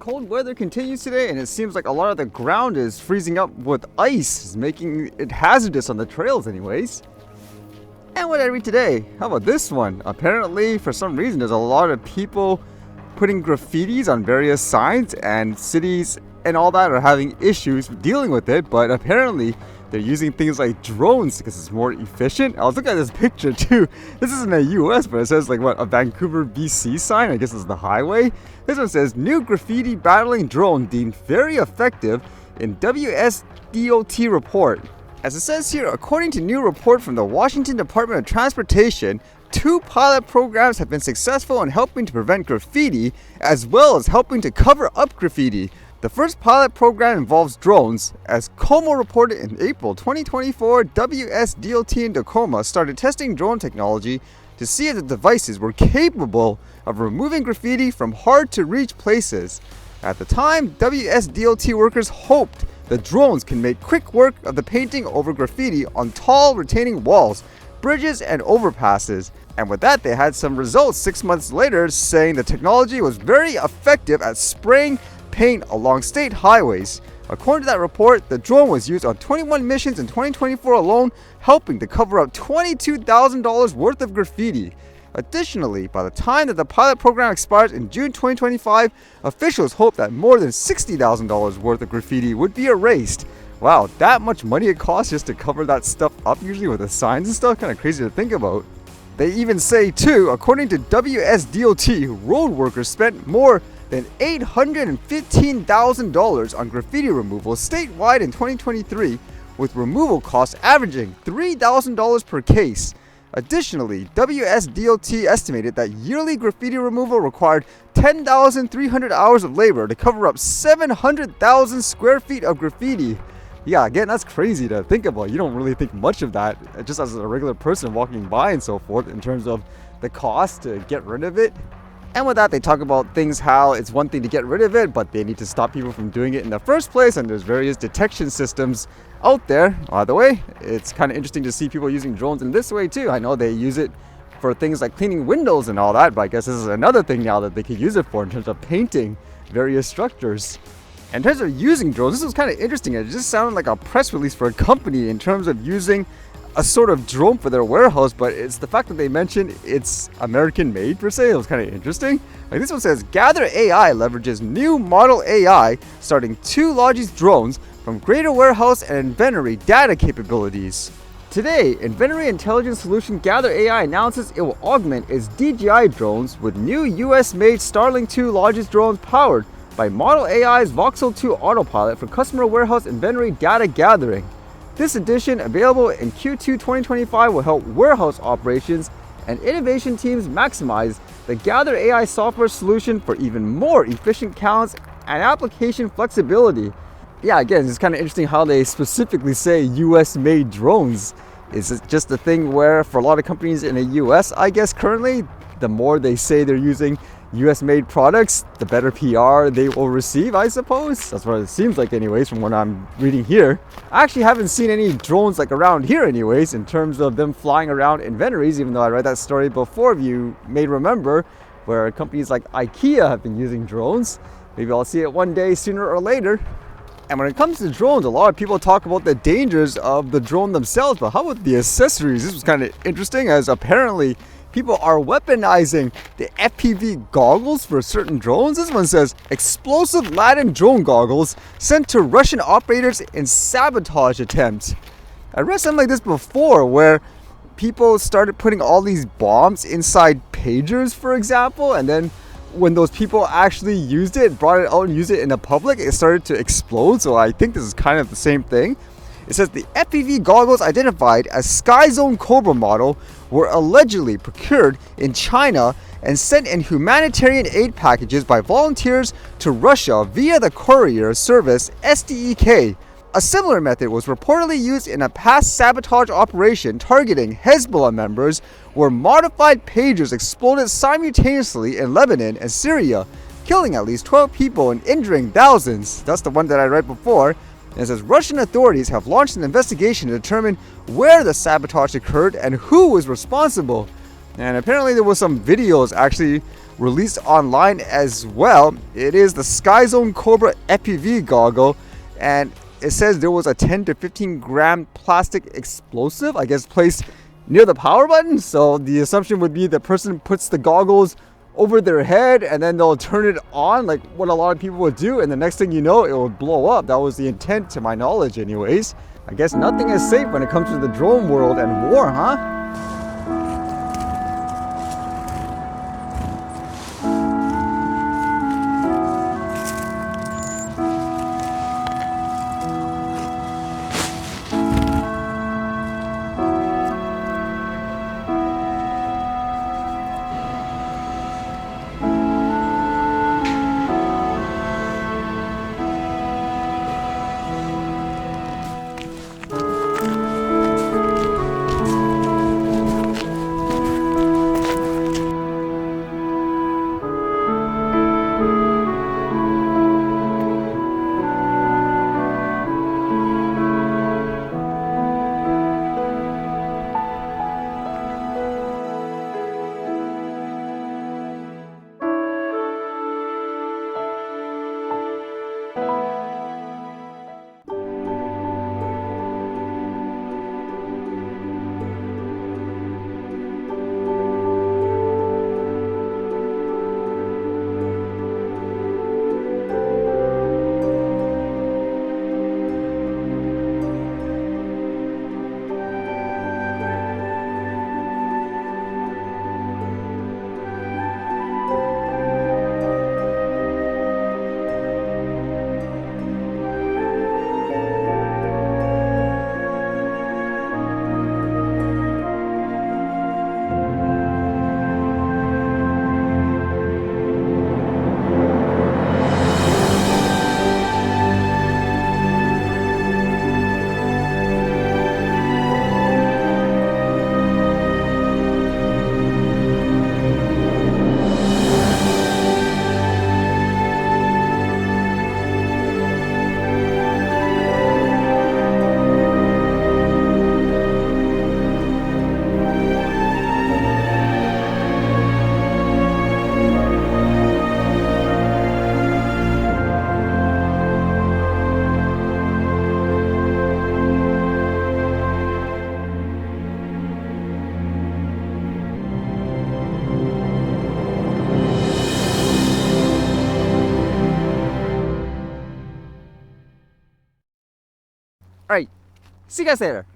cold weather continues today, and it seems like a lot of the ground is freezing up with ice, making it hazardous on the trails anyways. And what did I read today? How about this one? Apparently, for some reason, there's a lot of people putting graffitis on various signs, and cities and all that are having issues dealing with it, but apparently they're using things like drones because it's more efficient. I was looking at this picture too. This isn't the US, but it says like what, a Vancouver, BC sign? I guess it's the highway. This one says, new graffiti battling drone deemed very effective in WSDOT report. As it says here, according to new report from the Washington Department of Transportation, 2 pilot programs have been successful in helping to prevent graffiti, as well as helping to cover up graffiti. The first pilot program involves drones. As Como reported in April 2024, WSDOT in Tacoma started testing drone technology to see if the devices were capable of removing graffiti from hard-to-reach places. At the time, WSDOT workers hoped the drones can make quick work of the painting over graffiti on tall retaining walls, bridges, and overpasses. And with that, they had some results 6 months later saying the technology was very effective at spraying paint along state highways. According to that report, the drone was used on 21 missions in 2024 alone, helping to cover up $22,000 worth of graffiti. Additionally, by the time that the pilot program expires in June 2025, officials hope that more than $60,000 worth of graffiti would be erased. Wow, that much money it costs just to cover that stuff up, usually with the signs and stuff? Kind of crazy to think about. They even say too, according to WSDOT, road workers spent more than $815,000 on graffiti removal statewide in 2023, with removal costs averaging $3,000 per case. Additionally, WSDOT estimated that yearly graffiti removal required 10,300 hours of labor to cover up 700,000 square feet of graffiti. Yeah, again, that's crazy to think about. You don't really think much of that just as a regular person walking by and so forth in terms of the cost to get rid of it. And with that, they talk about things how it's one thing to get rid of it, but they need to stop people from doing it in the first place, and there's various detection systems out there. By the way, it's kind of interesting to see people using drones in this way too. I know they use it for things like cleaning windows and all that, but I guess this is another thing now that they could use it for in terms of painting various structures. In terms of using drones, this was kind of interesting. It just sounded like a press release for a company in terms of using a sort of drone for their warehouse, but it's the fact that they mentioned it's American made per se. It was kind of interesting. Like this one says, Gather AI leverages new model AI starting 2 Logis drones from greater warehouse and inventory data capabilities. Today, inventory intelligence solution Gather AI announces it will augment its DJI drones with new US-made Starling 2 Logis drones powered by Model AI's Voxel 2 autopilot for customer warehouse inventory data gathering. This edition, available in Q2 2025, will help warehouse operations and innovation teams maximize the Gather AI software solution for even more efficient counts and application flexibility. Yeah, again, it's kind of interesting how they specifically say US-made drones. Is it just a thing where for a lot of companies in the US, I guess currently, the more they say they're using US-made products, the better PR they will receive, I suppose. That's what it seems like anyways from what I'm reading here. I actually haven't seen any drones like around here anyways in terms of them flying around inventories, even though I read that story before, if you may remember, where companies like IKEA have been using drones. Maybe I'll see it one day sooner or later. And when it comes to drones, a lot of people talk about the dangers of the drone themselves, but how about the accessories? This was kind of interesting, as apparently people are weaponizing the FPV goggles for certain drones. This one says, explosive Latin drone goggles sent to Russian operators in sabotage attempts. I read something like this before, where people started putting all these bombs inside pagers, for example, and then when those people actually used it, brought it out and used it in the public, it started to explode. So I think this is kind of the same thing. It says the FPV goggles identified as Skyzone Cobra model were allegedly procured in China and sent in humanitarian aid packages by volunteers to Russia via the courier service SDEK. A similar method was reportedly used in a past sabotage operation targeting Hezbollah members, where modified pagers exploded simultaneously in Lebanon and Syria, killing at least 12 people and injuring thousands. That's the one that I read before. And it says Russian authorities have launched an investigation to determine where the sabotage occurred and who was responsible. And apparently there was some videos actually released online as well. It is the Skyzone Cobra FPV goggle, and it says there was a 10 to 15 gram plastic explosive, I guess, placed near the power button. So the assumption would be the person puts the goggles over their head and then they'll turn it on like what a lot of people would do, and the next thing you know, it will blow up. That was the intent, to my knowledge anyways. I guess nothing is safe when it comes to the drone world and war, huh? Alright, see you guys later.